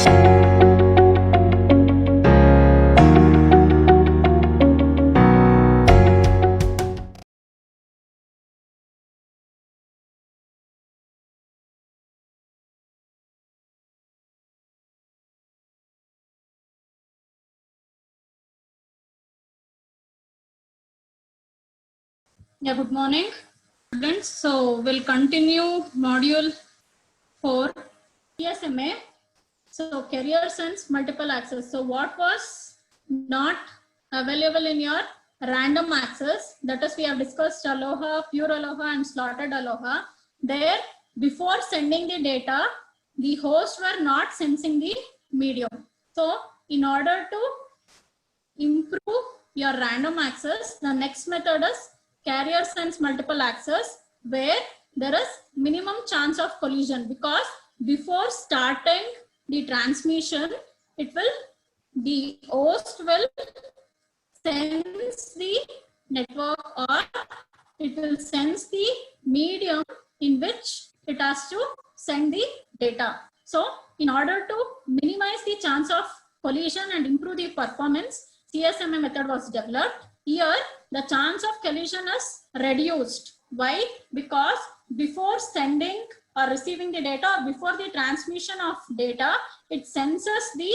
Yeah, good morning, students. So we'll continue module 4, CSMA. So career sense multiple access. So what was not available in your random access? That is, we have discussed Aloha, pure Aloha, and slaughtered Aloha. There, before sending the data, the host were not sensing the medium. So in order to improve your random access, the next method is carrier sense multiple access, where there is minimum chance of collision, because before starting the transmission, the host will sense the network, or it will sense the medium in which it has to send the data. So in order to minimize the chance of collision and improve the performance, CSMA method was developed. Here, the chance of collision is reduced. Why? Because before sending or receiving the data, or before the transmission of data, it senses the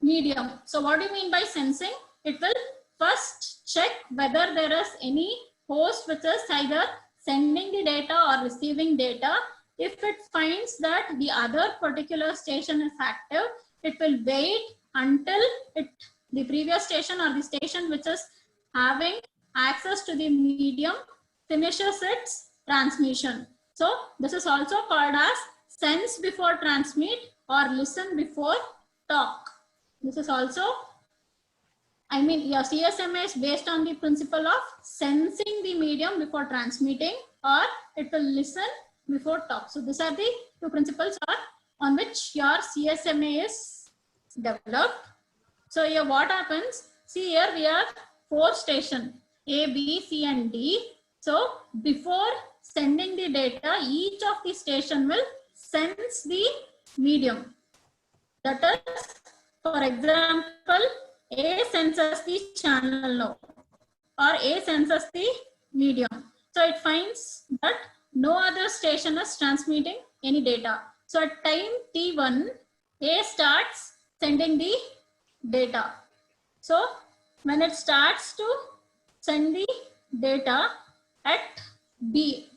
medium. So what do you mean by sensing? It will first check whether there is any host which is either sending the data or receiving data. If it finds that the other particular station is active, it will wait until the previous station or the station which is having access to the medium finishes its transmission. So this is also called as sense before transmit or listen before talk. This is also, your CSMA is based on the principle of sensing the medium before transmitting, or it will listen before talk. So these are the two principles on which your CSMA is developed. So here what happens? See, here we have 4 stations, A, B, C, and D. So before sending the data, each of the station will sense the medium. That is, for example, A senses the channel node, or A senses the medium. So it finds that no other station is transmitting any data. So at time T1, A starts sending the data. So when it starts to send the data at B,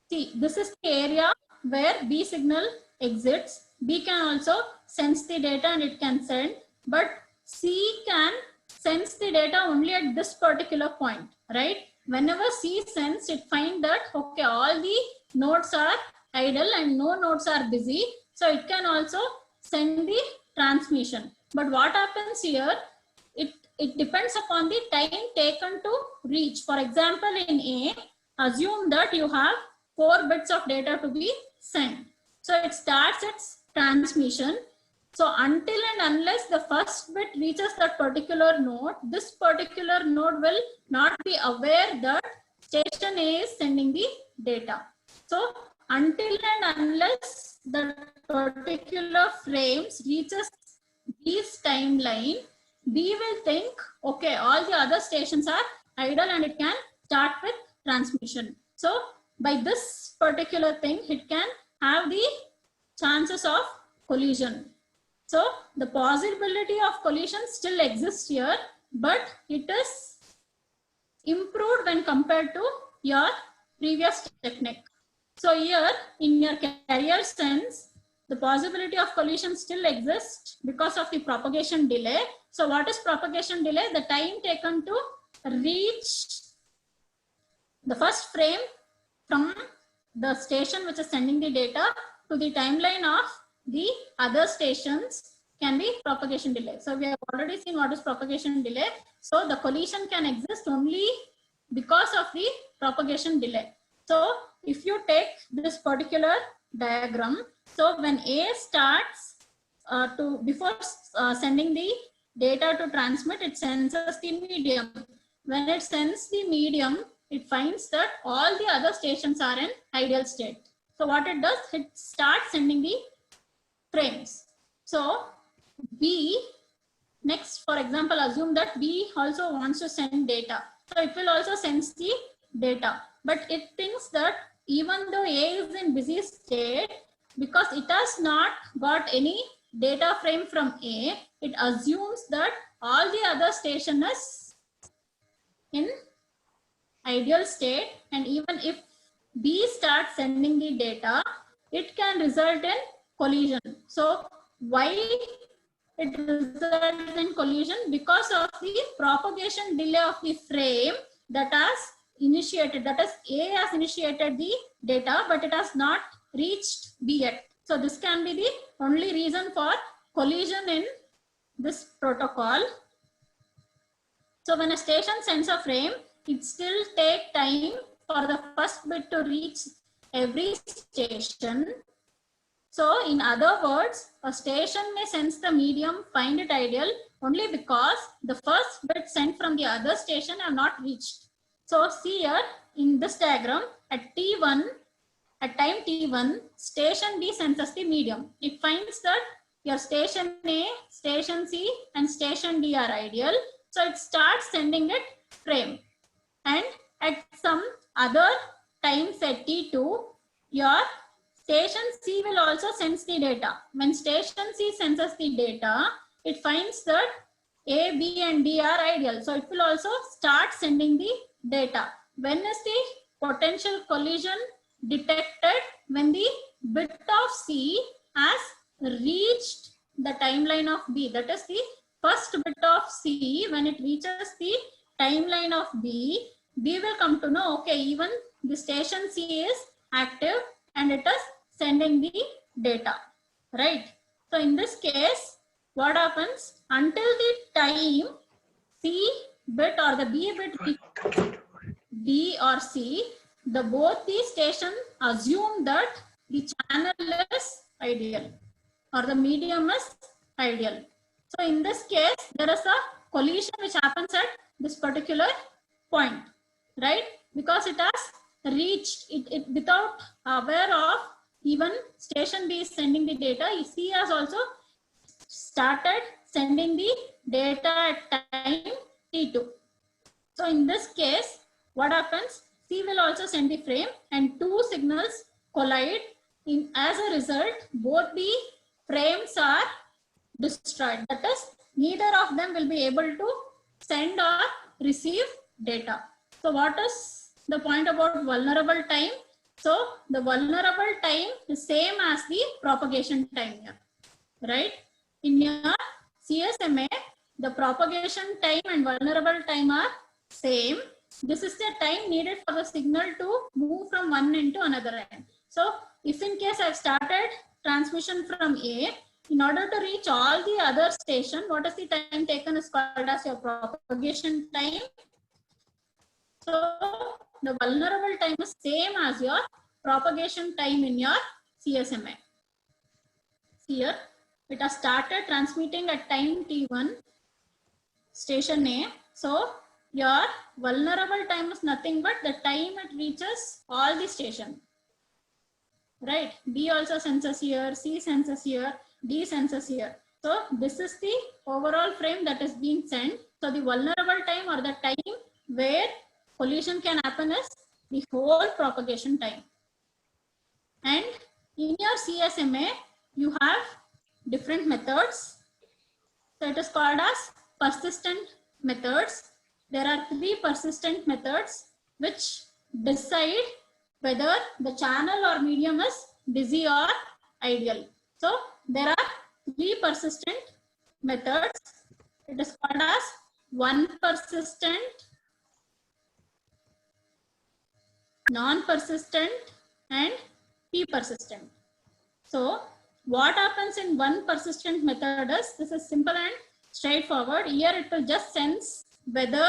see, this is the area where B signal exits. B can also sense the data and it can send, but C can sense the data only at this particular point, right? Whenever C sends, it finds that, okay, all the nodes are idle and no nodes are busy. So it can also send the transmission. But what happens here, it depends upon the time taken to reach. For example, in A, assume that you have 4 bits of data to be sent. So it starts its transmission. So until and unless the first bit reaches that particular node, this particular node will not be aware that station A is sending the data. So until and unless the particular frames reaches B's timeline, B will think, okay, all the other stations are idle and it can start with transmission. So by this particular thing, it can have the chances of collision. So the possibility of collision still exists here, but it is improved when compared to your previous technique. So here in your carrier sense, the possibility of collision still exists because of the propagation delay. So what is propagation delay? The time taken to reach the first frame from the station which is sending the data to the timeline of the other stations can be propagation delay. So we have already seen what is propagation delay. So the collision can exist only because of the propagation delay. So if you take this particular diagram, so when A starts before sending the data to transmit, it senses the medium. When it senses the medium, it finds that all the other stations are in ideal state. So what it does, it starts sending the frames. So B, next, for example, assume that B also wants to send data. So it will also send the data, but it thinks that even though A is in busy state, because it has not got any data frame from A, it assumes that all the other station is in ideal state, and even if B starts sending the data, it can result in collision. So why it results in collision? Because of the propagation delay of the frame that has initiated, that is A has initiated the data, but it has not reached B yet. So this can be the only reason for collision in this protocol. So when a station sends a frame, it still takes time for the first bit to reach every station. So in other words, a station may sense the medium, find it ideal only because the first bit sent from the other station have not reached. So see here in this diagram, at T1, at time T1, station B senses the medium. It finds that your station A, station C and station D are ideal. So it starts sending it frame. And at some other times at T2, your station C will also sense the data. When station C senses the data, it finds that A, B and D are ideal. So it will also start sending the data. When is the potential collision detected? When the bit of C has reached the timeline of B. That is the first bit of C. When it reaches the timeline of B, B will come to know, okay, even the station C is active and it is sending the data, right? So in this case, what happens? Until the time C bit or the B bit D or C, both the station assume that the channel is ideal or the medium is ideal. So in this case, there is a collision which happens at this particular point, right? Because it has reached it without aware of even station B is sending the data. C has also started sending the data at time T2. So in this case, what happens? C will also send the frame and two signals collide. As a result, both the frames are destroyed. That is, neither of them will be able to send or receive data. So what is the point about vulnerable time? So the vulnerable time is same as the propagation time here, right? In your CSMA, the propagation time and vulnerable time are same. This is the time needed for the signal to move from one end to another end. So if in case I've started transmission from A, in order to reach all the other station, what is the time taken is called as your propagation time. So the vulnerable time is same as your propagation time in your CSMA. Here, it has started transmitting at time T1, station A. So your vulnerable time is nothing but the time it reaches all the station. Right? B also senses here, C senses here, D senses here. So this is the overall frame that is being sent. So the vulnerable time or the time where collision can happen is the whole propagation time. And in your CSMA, you have different methods. So it is called as persistent methods. There are 3 persistent methods which decide whether the channel or medium is busy or ideal. So there are 3 persistent methods. It is called as one persistent, non-persistent and p-persistent. So what happens in one persistent method is, this is simple and straightforward. Here it will just sense whether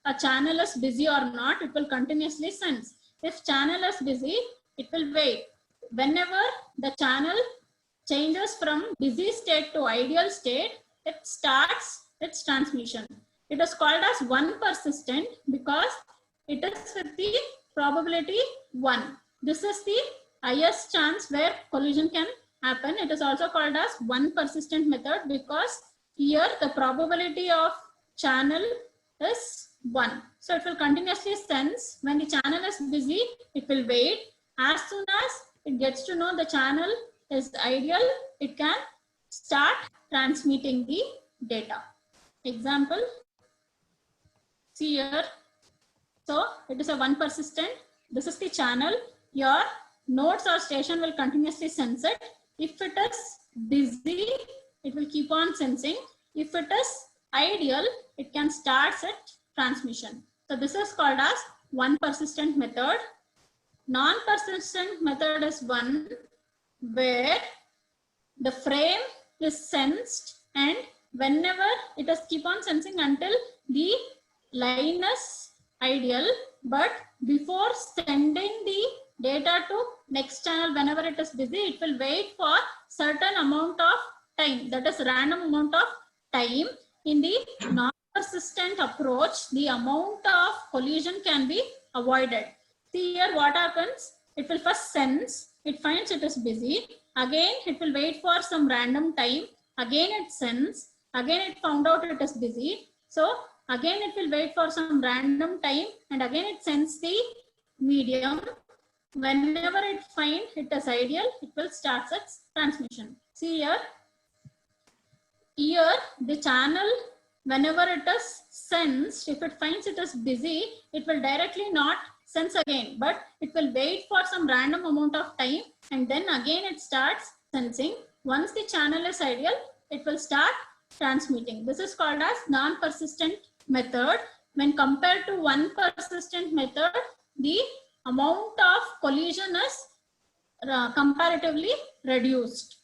a channel is busy or not. It will continuously sense. If channel is busy, it will wait. Whenever the channel changes from busy state to ideal state, it starts its transmission. It is called as one persistent because it is with the probability 1. This is the highest chance where collision can happen. It is also called as one persistent method because here the probability of channel is 1. So it will continuously sense when the channel is busy, it will wait. As soon as it gets to know the channel is ideal, it can start transmitting the data. Example, see here. So it is a one persistent. This is the channel. Your nodes or station will continuously sense it. If it is busy, it will keep on sensing. If it is ideal, it can start its transmission. So this is called as one persistent method. Non-persistent method is one where the frame is sensed and whenever it is keep on sensing until the line is ideal, but before sending the data to next channel, whenever it is busy, it will wait for certain amount of time, that is random amount of time. In the non-persistent approach, the amount of collision can be avoided. See here what happens, it will first sense, it finds it is busy, again it will wait for some random time, again it sense, again it found out it is busy, so again it will wait for some random time and again it sends the medium. Whenever it finds it is ideal, it will start its transmission. See here, the channel, whenever it is sensed, if it finds it is busy, it will directly not sense again, but it will wait for some random amount of time and then again it starts sensing. Once the channel is ideal, it will start transmitting. This is called as non-persistent method. When compared to one persistent method, the amount of collision is comparatively reduced.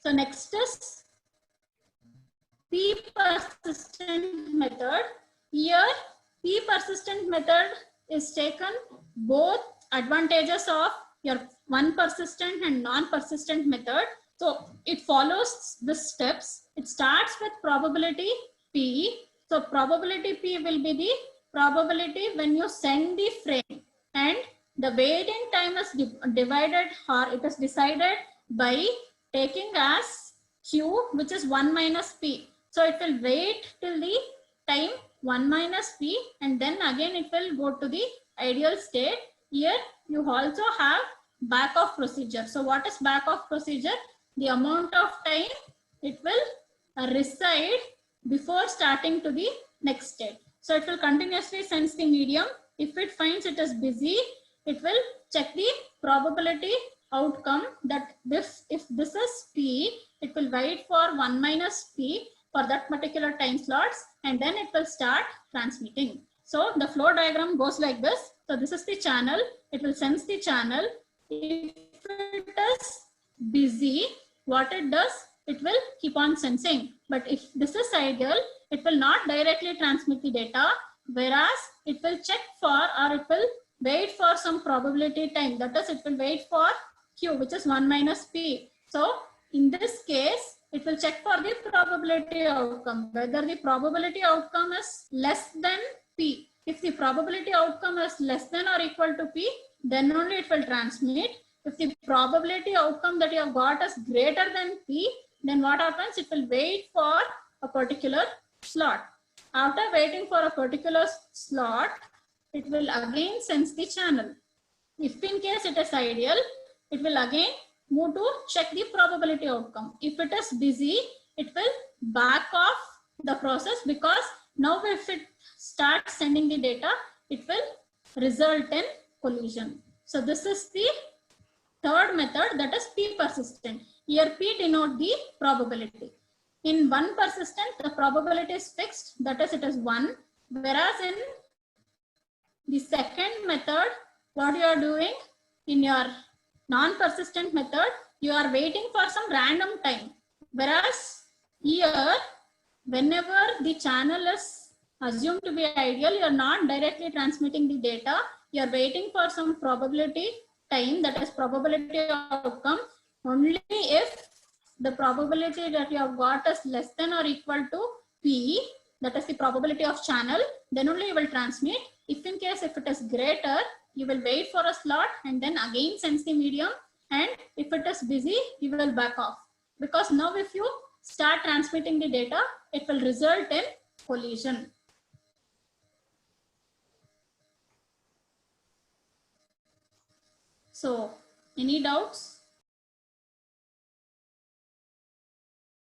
So next is P persistent method. Here P persistent method is taken both advantages of your one persistent and non-persistent method. So it follows the steps. It starts with probability P. So probability P will be the probability when you send the frame, and the waiting time is divided, or it is decided by taking as Q, which is 1 minus P. So it will wait till the time 1 minus P and then again it will go to the ideal state. Here you also have back off procedure. So what is back off procedure? The amount of time it will reside before starting to the next state. So it will continuously sense the medium. If it finds it is busy, it will check the probability outcome that if this is P, it will wait for 1 minus P for that particular time slots and then it will start transmitting. So the flow diagram goes like this. So this is the channel. It will sense the channel. If it is busy, what it does, it will keep on sensing. But if this is ideal, it will not directly transmit the data, whereas it will check for, or it will wait for some probability time. That is, it will wait for Q, which is 1 minus P. So in this case, it will check for the probability outcome, whether the probability outcome is less than P. If the probability outcome is less than or equal to P, then only it will transmit. If the probability outcome that you have got is greater than P, then what happens? It will wait for a particular slot. After waiting for a particular slot, it will again sense the channel. If in case it is ideal, it will again move to check the probability outcome. If it is busy, it will back off the process, because now if it starts sending the data, it will result in collision. So this is the third method, that is P persistent. Here P denote the probability. In one persistent, the probability is fixed, that is it is 1. Whereas in the second method, what you are doing, in your non-persistent method, you are waiting for some random time. Whereas here, whenever the channel is assumed to be ideal, you are not directly transmitting the data. You are waiting for some probability time, that is probability outcome. Only if the probability that you have got is less than or equal to P, that is the probability of channel, then only you will transmit. If in case if it is greater, you will wait for a slot and then again sense the medium. and if it is busy, you will back off. Because now if you start transmitting the data, it will result in collision. So, any doubts?